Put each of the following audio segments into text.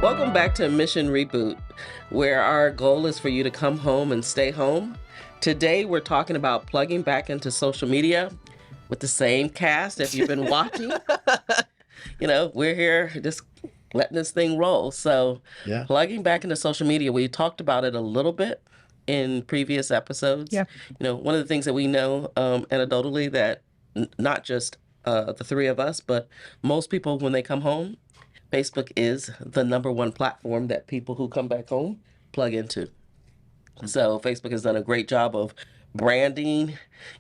Welcome back to Mission Reboot, where our goal is for you to come home and stay home. Today, we're talking about plugging back into social media with the same cast. If you've been watching, we're here just letting this thing roll. So, plugging back into social media, we talked about it a little bit in previous episodes. Yeah. One of the things that we know anecdotally that not just the three of us, but most people, when they come home, Facebook is the number one platform that people who come back home plug into. So Facebook has done a great job of branding,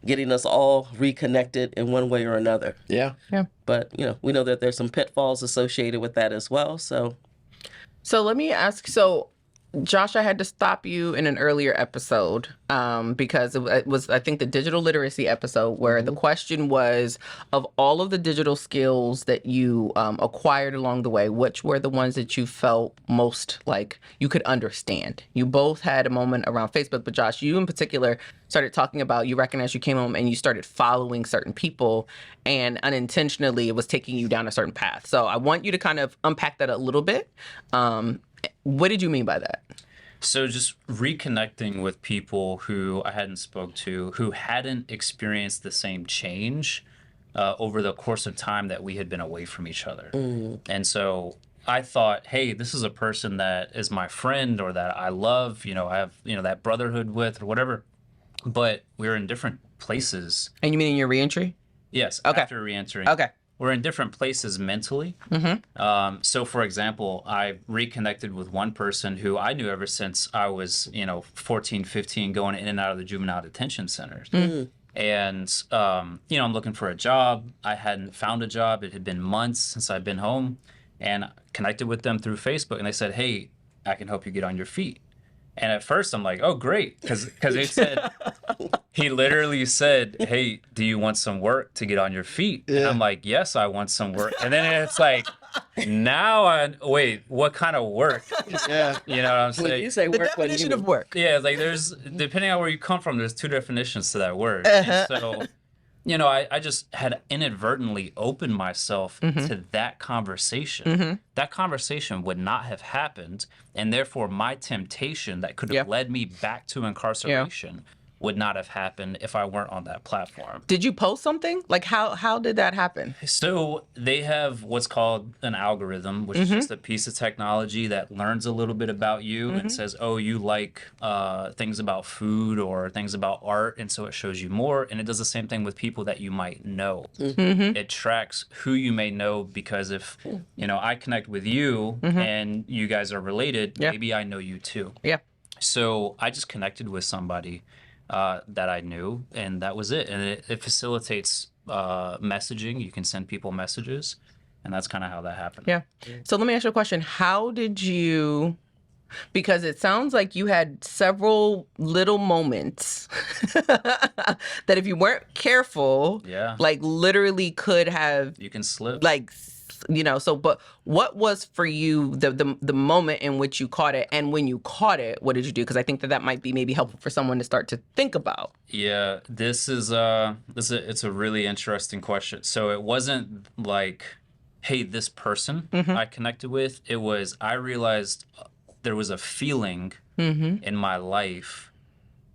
getting us all reconnected in one way or another. Yeah. But, we know that there's some pitfalls associated with that as well. So let me ask, Josh, I had to stop you in an earlier episode because it was, I think, the digital literacy episode where the question was, of all of the digital skills that you acquired along the way, which were the ones that you felt most like you could understand? You both had a moment around Facebook, but Josh, you in particular started talking about, you recognized you came home and you started following certain people and unintentionally it was taking you down a certain path. So I want you to kind of unpack that a little bit. What did you mean by that? So just reconnecting with people who I hadn't spoke to, who hadn't experienced the same change over the course of time that we had been away from each other. And so I thought, hey, this is a person that is my friend or that I love, I have, that brotherhood with or whatever. But we're in different places. And you mean in your reentry? Yes, okay. After reentering. Okay. We're in different places mentally. So, for example, I reconnected with one person who I knew ever since I was, 14, 15, going in and out of the juvenile detention centers. And, I'm looking for a job. I hadn't found a job. It had been months since I'd been home. And I connected with them through Facebook. And they said, hey, I can help you get on your feet. And at first I'm like, oh, great. Because he literally said, hey, do you want some work to get on your feet? Yeah. And I'm like, yes, I want some work. And then it's like, wait, what kind of work? Yeah. You know what I'm saying? When you say The work, definition of work. Yeah, like depending on where you come from, there's two definitions to that word. And so, I just had inadvertently opened myself to that conversation. That conversation would not have happened, and therefore my temptation that could have led me back to incarceration would not have happened if I weren't on that platform. Did you post something? Like how did that happen? So they have what's called an algorithm, which is just a piece of technology that learns a little bit about you and says, oh, you like things about food or things about art, and so it shows you more. And it does the same thing with people that you might know. It tracks who you may know because if, I connect with you and you guys are related, maybe I know you too. Yeah. So I just connected with somebody that I knew, and that was it. And it facilitates messaging. You can send people messages, and that's kind of how that happened. Yeah. So let me ask you a question. How did you, because it sounds like you had several little moments that if you weren't careful, like literally could have. You can slip. Like, but what was for you the moment in which you caught it, and when you caught it, what did you do? Because I think that might be maybe helpful for someone to start to think about. Yeah, it's a really interesting question. So it wasn't like, hey, this person I connected with. It was, I realized there was a feeling in my life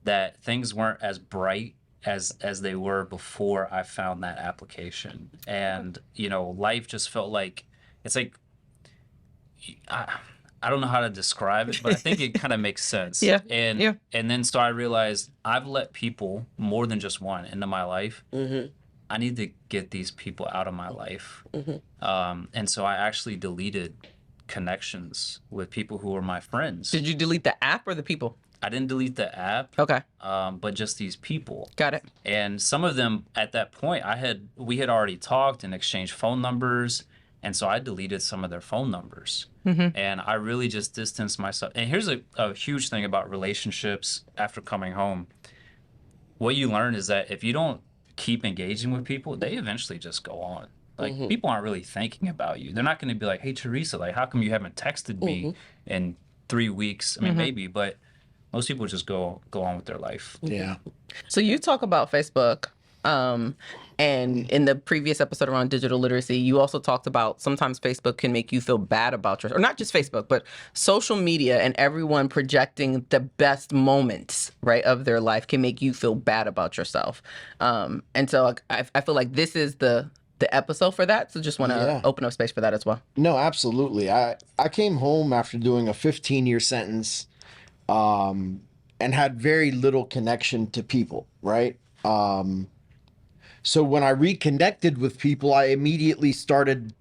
that things weren't as bright as they were before I found that application. And, life just felt like, it's like, I don't know how to describe it, but I think it kind of makes sense. And then so I realized I've let people, more than just one, into my life. I need to get these people out of my life. And so I actually deleted connections with people who were my friends. Did you delete the app or the people? I didn't delete the app. Okay. But just these people. Got it. And some of them at that point, we had already talked and exchanged phone numbers. And so I deleted some of their phone numbers. And I really just distanced myself. And here's a huge thing about relationships after coming home. What you learn is that if you don't keep engaging with people, they eventually just go on. Like, people aren't really thinking about you. They're not going to be like, hey, Teresa, like, how come you haven't texted me in 3 weeks? I mean, maybe, but most people just go on with their life. Yeah. So you talk about Facebook And in the previous episode around digital literacy, you also talked about sometimes Facebook can make you feel bad about yourself, or not just Facebook, but social media and everyone projecting the best moments, right, of their life can make you feel bad about yourself. And so I feel like this is the episode for that. So just want to open up space for that as well. No, absolutely. I came home after doing a 15-year sentence, and had very little connection to people, right? So when I reconnected with people, I immediately started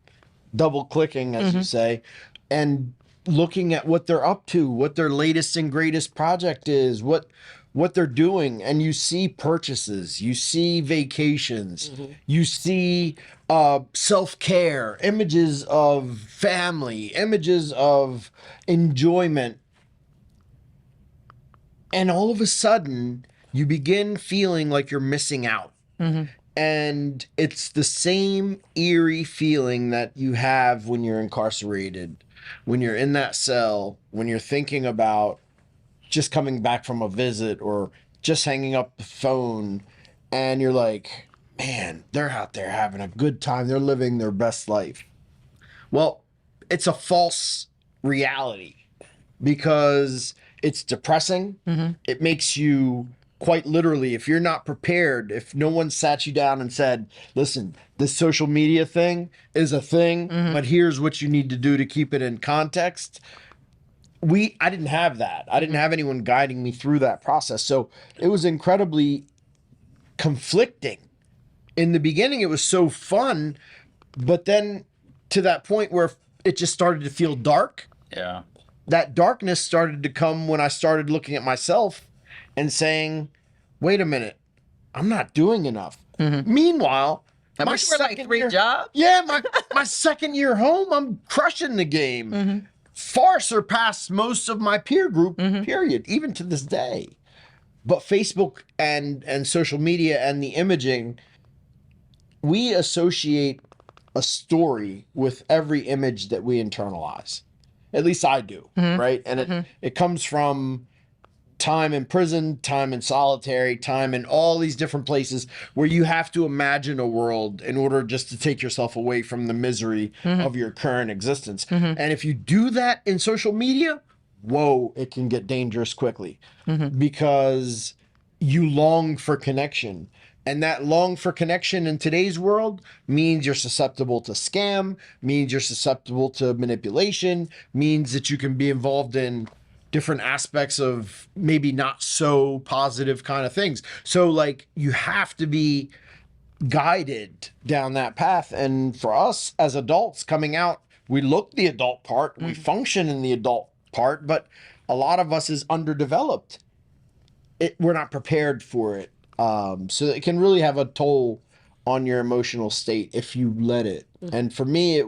double clicking, as you say, and looking at what they're up to, what their latest and greatest project is, what they're doing. And you see purchases, you see vacations, you see self-care, images of family, images of enjoyment. And all of a sudden, you begin feeling like you're missing out. And it's the same eerie feeling that you have when you're incarcerated, when you're in that cell, when you're thinking about just coming back from a visit or just hanging up the phone, and you're like, man, they're out there having a good time. They're living their best life. Well, it's a false reality because it's depressing. It makes you, quite literally, if you're not prepared, if no one sat you down and said, listen, this social media thing is a thing, but here's what you need to do to keep it in context. I didn't have that. I didn't have anyone guiding me through that process. So it was incredibly conflicting. In the beginning, it was so fun, but then to that point where it just started to feel dark. Yeah. That darkness started to come when I started looking at myself and saying, wait a minute, I'm not doing enough. Meanwhile, I wish you were like 3 jobs. Yeah, my second year home, I'm crushing the game. Far surpassed most of my peer group, period, even to this day. But Facebook and social media and the imaging, we associate a story with every image that we internalize. At least I do, right? And it comes from time in prison, time in solitary, time in all these different places where you have to imagine a world in order just to take yourself away from the misery of your current existence. And if you do that in social media, whoa, it can get dangerous quickly because you long for connection. And that long for connection in today's world means you're susceptible to scam, means you're susceptible to manipulation, means that you can be involved in different aspects of maybe not so positive kind of things. So like you have to be guided down that path. And for us as adults coming out, we look the adult part, we function in the adult part, but a lot of us is underdeveloped. We're not prepared for it. So it can really have a toll on your emotional state if you let it. And for me,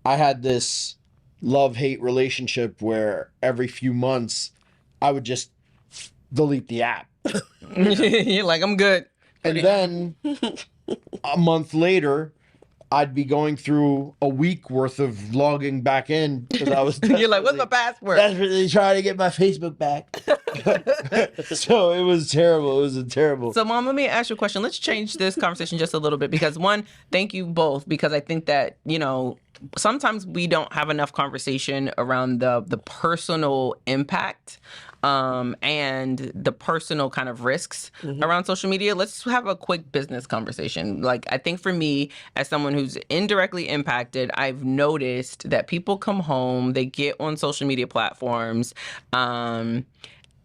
I had this love-hate relationship where every few months I would just delete the app. You're like, I'm good. And then a month later, I'd be going through a week worth of logging back in because I was You're like, what's my password? desperately trying to get my Facebook back. So it was terrible. It was terrible. So, Mom, let me ask you a question. Let's change this conversation just a little bit because, one, thank you both, because I think that, sometimes we don't have enough conversation around the personal impact and the personal kind of risks around social media. Let's have a quick business conversation. Like, I think for me, as someone who's indirectly impacted, I've noticed that people come home, they get on social media platforms,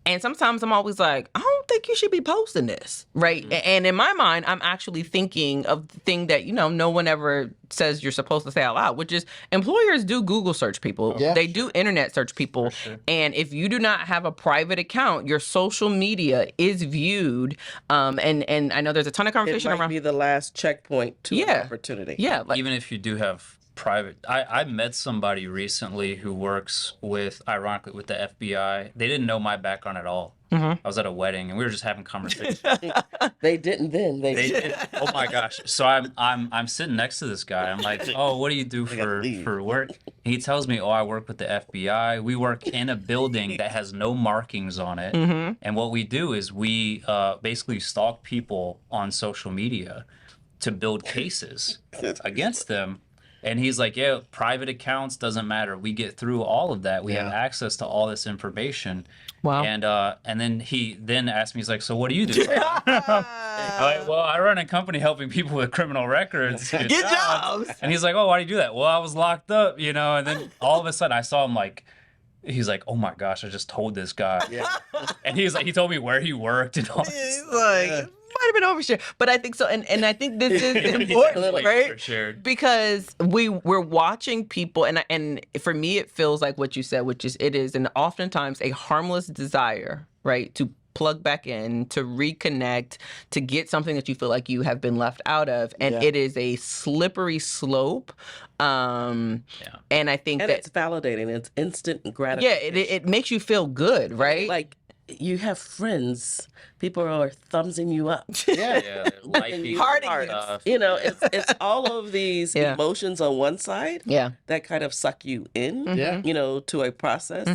and sometimes I'm always like, I don't think you should be posting this, right? And in my mind, I'm actually thinking of the thing that, no one ever says you're supposed to say out loud, which is employers do Google search people. Yeah. They do internet search people. Sure. And if you do not have a private account, your social media is viewed. And I know there's a ton of It conversation might around. be the last checkpoint to an opportunity. Yeah. Like, Even if you do have private, I met somebody recently who works ironically with the FBI. They didn't know my background at all. I was at a wedding and we were just having conversations. They didn't then. They They did. Oh my gosh. So I'm sitting next to this guy. I'm like, oh, what do you do for work? He tells me, oh, I work with the FBI. We work in a building that has no markings on it. And what we do is we basically stalk people on social media to build cases against them. And he's like, yeah, private accounts, doesn't matter. We get through all of that. We have access to all this information. Wow. And then he asked me, he's like, so what do you do? I'm like, well, I run a company helping people with criminal records. Good jobs. And he's like, oh, why do you do that? Well, I was locked up, you know. And then all of a sudden I saw him like, he's like, oh my gosh, I just told this guy. And he's like, he told me where he worked and all this. He's like, might have been overshare, but I think so, and I think this is important, right? Overshared. Because we're watching people, and for me, it feels like what you said, which is it is, and oftentimes a harmless desire, right, to plug back in, to reconnect, to get something that you feel like you have been left out of, and it is a slippery slope. And I think and that it's validating. It's instant gratification. yeah, it makes you feel good, right? Like you have friends. People are thumbsing you up. Yeah, liking Hearting stuff. You know, it's all of these emotions on one side Yeah. that kind of suck you in, Yeah. you know, to a process,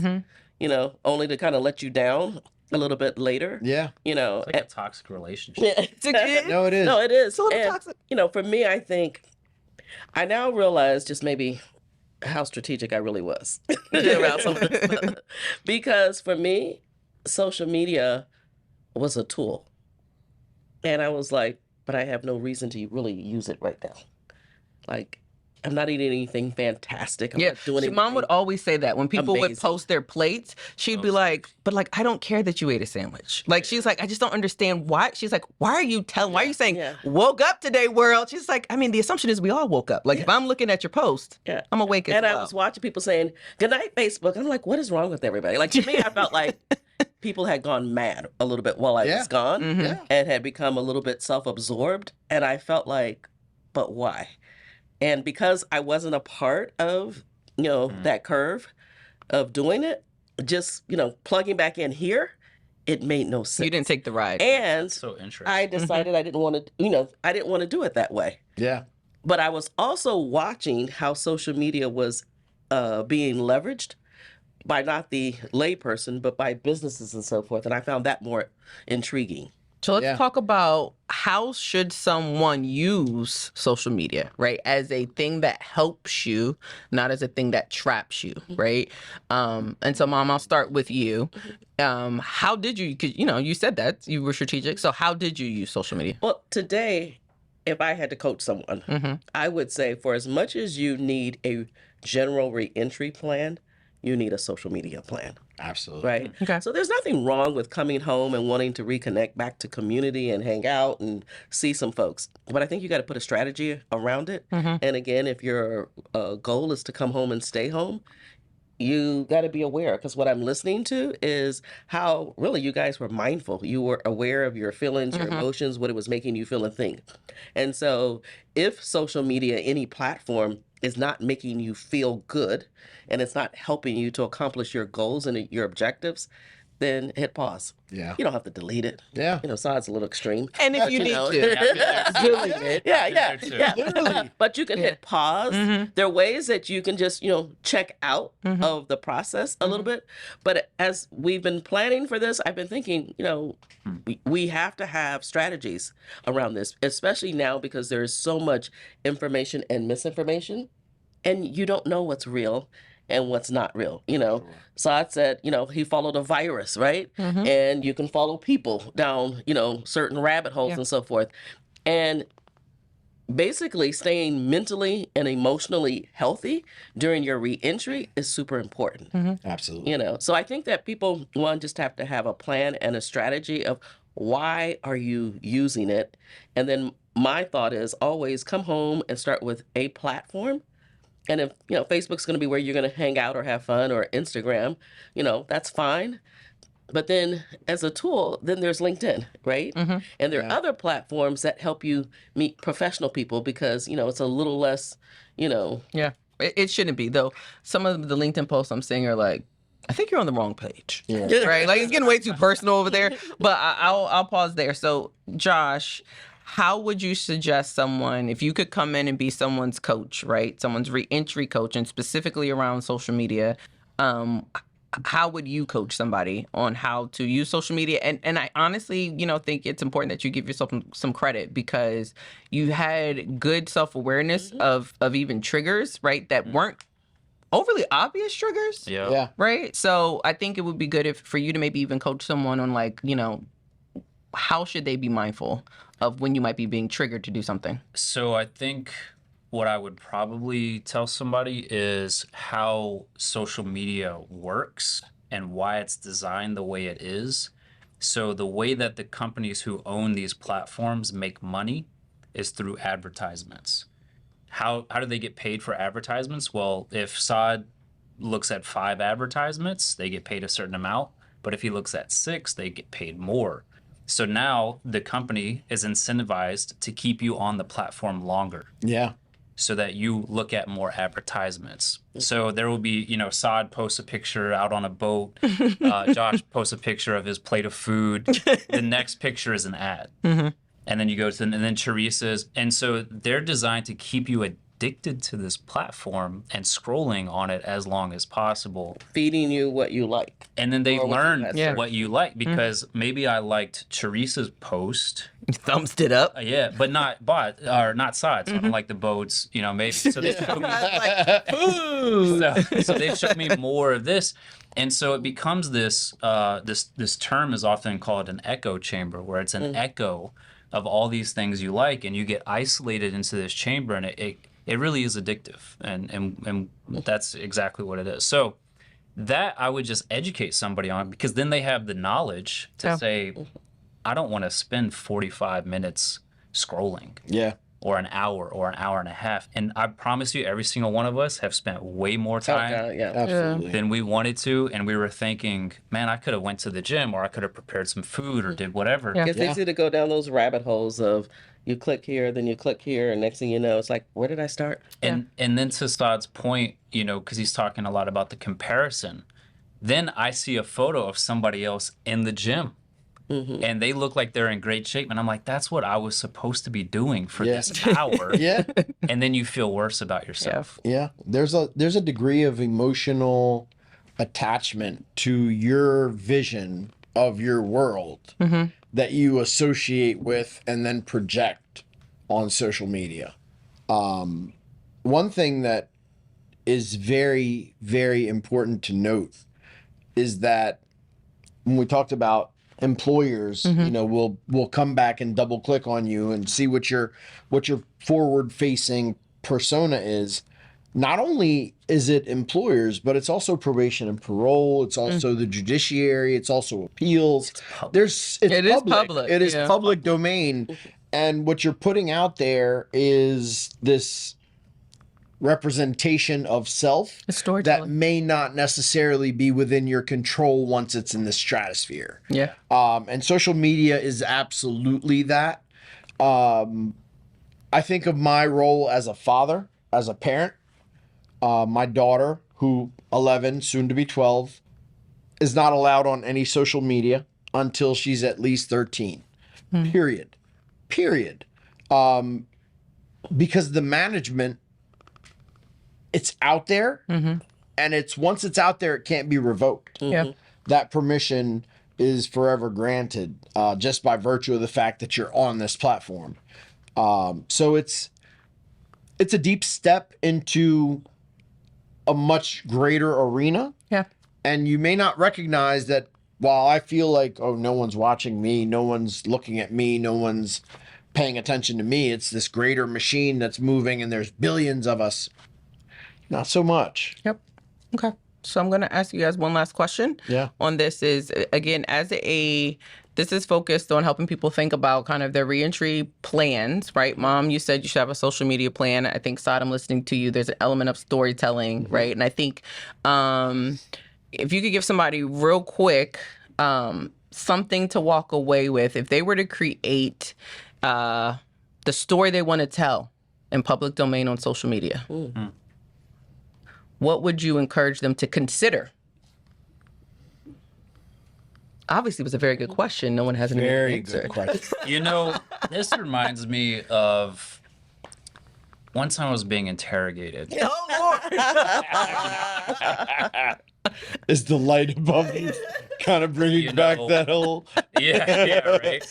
you know, only to kind of let you down a little bit later. Yeah. You know, It's like a toxic relationship. No, it is. No, it is. a little And, toxic. You know, for me, I think I now realize just maybe how strategic I really was around some of this stuff. Because for me, social media was a tool. And I was like, but I have no reason to really use it right now. Like, I'm not eating anything fantastic. I'm not doing anything. Mom would always say that when people would amazing. post their plates, she'd be like, but like, I don't care that you ate a sandwich. Like, she's like, I just don't understand why. She's like, why are you saying, woke up today, world? She's like, I mean, the assumption is we all woke up. Like, if I'm looking at your post, I'm awake as And well. I was watching people saying, good night, Facebook. I'm like, what is wrong with everybody? Like, to me, I felt like people had gone mad a little bit while I was gone and had become a little bit self-absorbed. And I felt like, but why? And because I wasn't a part of, you know, that curve of doing it, just, you know, plugging back in here, it made no sense. You didn't take the ride. And So interesting. I decided I didn't want to, you know, I didn't want to do it that way. Yeah. But I was also watching how social media was being leveraged by not the layperson, but by businesses and so forth. And I found that more intriguing. So let's talk about how should someone use social media, right? As a thing that helps you, not as a thing that traps you, right? And so, Mom, I'll start with you. How did you, because, you know, you said that you were strategic. So how did you use social media? Well, today, if I had to coach someone, I would say for as much as you need a general reentry plan, you need a social media plan. Absolutely. Right. Okay. So there's nothing wrong with coming home and wanting to reconnect back to community and hang out and see some folks. But I think you got to put a strategy around it. And again, if your goal is to come home and stay home, you got to be aware, because what I'm listening to is how really you guys were mindful. You were aware of your feelings, your emotions, what it was making you feel and think. And so if social media, any platform, is not making you feel good and it's not helping you to accomplish your goals and your objectives, then hit pause. Yeah. You don't have to delete it. Yeah. You know, side's a little extreme. And if you need know. to, delete it. Yeah. But you can hit pause. There are ways that you can just, you know, check out of the process a little bit. But as we've been planning for this, I've been thinking, you know, we have to have strategies around this, especially now because there is so much information and misinformation, and you don't know what's real and what's not real, you know. Saad said, you know, he followed a virus, right? And you can follow people down, you know, certain rabbit holes and so forth. And basically staying mentally and emotionally healthy during your reentry is super important. Absolutely. You know, so I think that people, one, just have to have a plan and a strategy of why are you using it? And then my thought is always come home and start with a platform. And if, you know, Facebook's going to be where you're going to hang out or have fun, or Instagram, you know, that's fine. But then as a tool, then there's LinkedIn, right? And there are other platforms that help you meet professional people because, you know, it's a little less, you know. Yeah. It shouldn't be, though. Some of the LinkedIn posts I'm seeing are like, I think you're on the wrong page. Yeah. Right? Like, it's getting way too personal over there. But I'll pause there. So, Josh, how would you suggest someone, if you could come in and be someone's coach, right? Someone's re-entry coach, and specifically around social media, how would you coach somebody on how to use social media? And I honestly, think it's important that you give yourself some credit, because you had good self-awareness of even triggers, right? That weren't overly obvious triggers. Yeah. Right. So I think it would be good for you to maybe even coach someone on, like, how should they be mindful of when you might be being triggered to do something? So I think what I would probably tell somebody is how social media works and why it's designed the way it is. So the way that the companies who own these platforms make money is through advertisements. How do they get paid for advertisements? Well, if Saad looks at 5 advertisements, they get paid a certain amount. But if he looks at 6, they get paid more. So now the company is incentivized to keep you on the platform longer, Yeah. so that you look at more advertisements. So there will be, Saad posts a picture out on a boat. Josh posts a picture of his plate of food. The next picture is an ad. And then you go to, and then Teresa's. And so they're designed to keep you addicted to this platform and scrolling on it as long as possible. Feeding you what you like. And then they Or what you learn had what you like, because maybe I liked Teresa's post. Thumbs it up. Yeah, but not Saad. So I don't like the boats, maybe. So they showed me, so they showed me more of this. And so it becomes this this term is often called an echo chamber, where it's an echo of all these things you like, and you get isolated into this chamber, and it really is addictive, and that's exactly what it is. So that I would just educate somebody on, because then they have the knowledge to say, I don't want to spend 45 minutes scrolling. Yeah. Or an hour and a half. And I promise you, every single one of us have spent way more time Absolutely. than we wanted to. And we were thinking, man, I could have went to the gym, or I could have prepared some food, or did whatever. Yeah. It's easy to go down those rabbit holes of you click here, then you click here, and next thing you know, it's like, where did I start? And then to Saad's point, because he's talking a lot about the comparison, then I see a photo of somebody else in the gym. And they look like they're in great shape. And I'm like, that's what I was supposed to be doing for this hour. Yeah. And then you feel worse about yourself. Yeah. There's a degree of emotional attachment to your vision of your world that you associate with and then project on social media. One thing that is very, very important to note is that when we talked about employers, will come back and double click on you and see what your forward facing persona is. Not only is it employers, but it's also probation and parole. It's also the judiciary. It's also appeals. It is public. It is public domain. And what you're putting out there is this representation of self that may not necessarily be within your control once it's in the stratosphere. Yeah. And social media is absolutely that. I think of my role as a father, as a parent. My daughter, who 11, soon to be 12, is not allowed on any social media until she's at least 13. Period. Because the management, it's out there, and once it's out there, it can't be revoked. Yeah. That permission is forever granted, just by virtue of the fact that you're on this platform. So it's a deep step into a much greater arena. Yeah. And you may not recognize that while I feel like, oh, no one's watching me, no one's looking at me, no one's paying attention to me. It's this greater machine that's moving, and there's billions of us. Not so much. Yep. Okay. So I'm going to ask you guys one last question. Yeah. On this is, again, this is focused on helping people think about kind of their reentry plans, right? Mom, you said you should have a social media plan. I think, Saad, I'm listening to you. There's an element of storytelling, right? And I think if you could give somebody real quick something to walk away with, if they were to create the story they want to tell in public domain on social media, what would you encourage them to consider Obviously, it was a very good question. No one has any Very answer. good question. You know, this reminds me of one time I was being interrogated. Oh Is the light above you kind of bringing You back know. that whole? Yeah, right.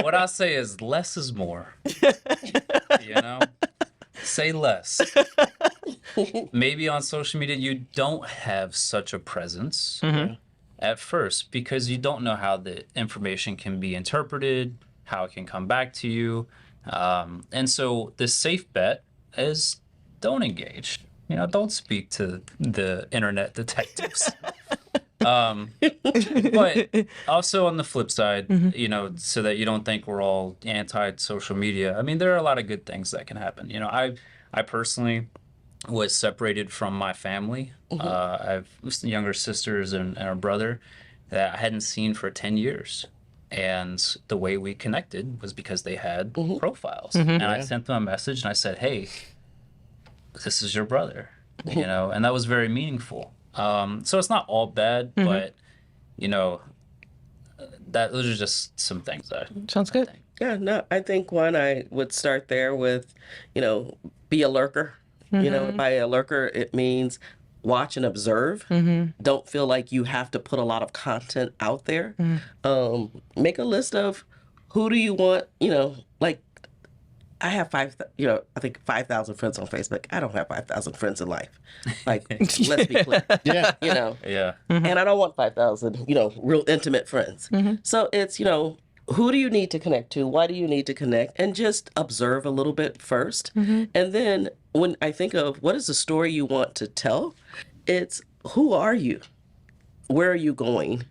What I say is less is more. You know? Say less. Maybe on social media you don't have such a presence at first because you don't know how the information can be interpreted, how it can come back to you. And so the safe bet is don't engage. You know, don't speak to the internet detectives. But also on the flip side, you know, so that you don't think we're all anti-social media. I mean, there are a lot of good things that can happen. You know, I personally was separated from my family. I have younger sisters and a brother that I hadn't seen for 10 years. And the way we connected was because they had profiles. And I sent them a message and I said, hey, this is your brother, you know, and that was very meaningful. So it's not all bad, but, you know, those are just some things that Sounds good. Yeah, no, I think one, I would start there with, you know, be a lurker. You know, by a lurker, it means watch and observe. Don't feel like you have to put a lot of content out there. Make a list of who do you want, you know, like I have I think 5,000 friends on Facebook. I don't have 5,000 friends in life. Like, let's be clear. Yeah. You know, yeah. and I don't want 5,000, you know, real intimate friends. So it's, you know, who do you need to connect to? Why do you need to connect? And just observe a little bit first. And then when I think of what is the story you want to tell, it's who are you? Where are you going?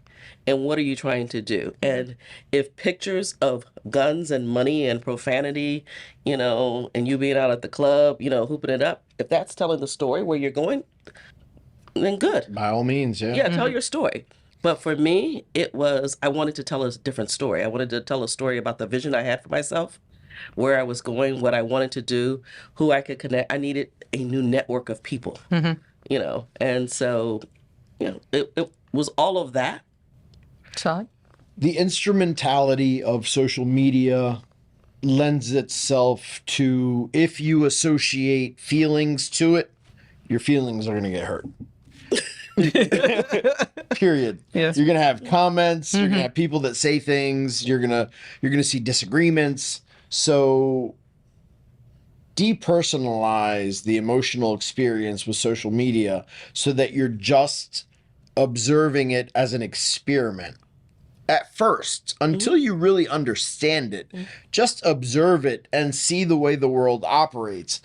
And what are you trying to do? And if pictures of guns and money and profanity, you know, and you being out at the club, you know, hooping it up, if that's telling the story where you're going, then good. By all means, yeah. Yeah, tell your story. But for me, it was, I wanted to tell a different story. I wanted to tell a story about the vision I had for myself, where I was going, what I wanted to do, who I could connect. I needed a new network of people, you know. And so, you know, it was all of that. Todd? The instrumentality of social media lends itself to, if you associate feelings to it, your feelings are going to get hurt. Period. Yes. You're gonna have comments. You're gonna have people that say things. You're gonna see disagreements. So depersonalize the emotional experience with social media so that you're just observing it as an experiment at first until you really understand it. Just observe it and see the way the world operates.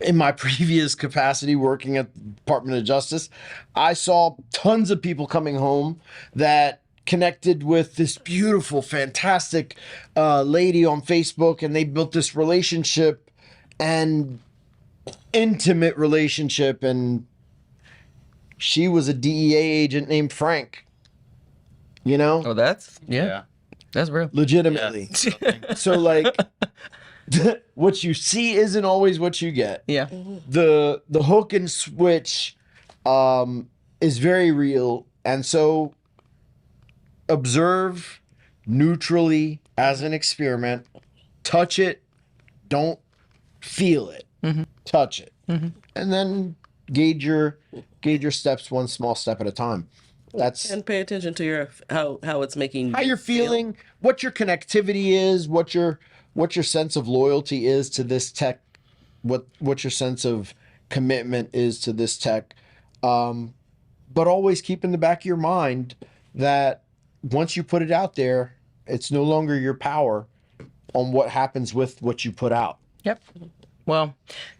In my previous capacity working at the Department of Justice, I saw tons of people coming home that connected with this beautiful, fantastic lady on Facebook, and they built this relationship and intimate relationship, and she was a DEA agent named Frank. You know? Oh, that's that's real. Legitimately. Yeah. So like what you see isn't always what you get. Yeah. The hook and switch is very real, and so observe neutrally as an experiment. Touch it, don't feel it. Touch it, and then gauge your steps one small step at a time. That's And pay attention to your how it's making how you you're feeling, what your connectivity is, what your sense of loyalty is to this tech, what your sense of commitment is to this tech. But always keep in the back of your mind that once you put it out there, it's no longer your power on what happens with what you put out. Yep. Well,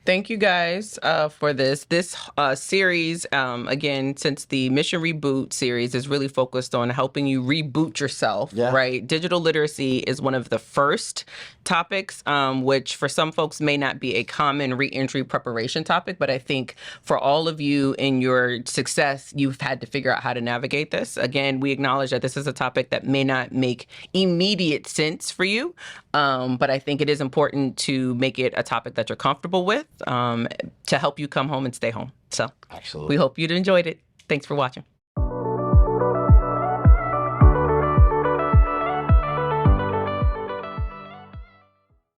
thank you guys for this. This series, again, since the Mission Reboot series is really focused on helping you reboot yourself, right? Digital literacy is one of the first topics, which for some folks may not be a common reentry preparation topic, but I think for all of you in your success, you've had to figure out how to navigate this. Again, we acknowledge that this is a topic that may not make immediate sense for you, but I think it is important to make it a topic that you're comfortable with, to help you come home and stay home. So Absolutely. we hope you enjoyed it. Thanks for watching.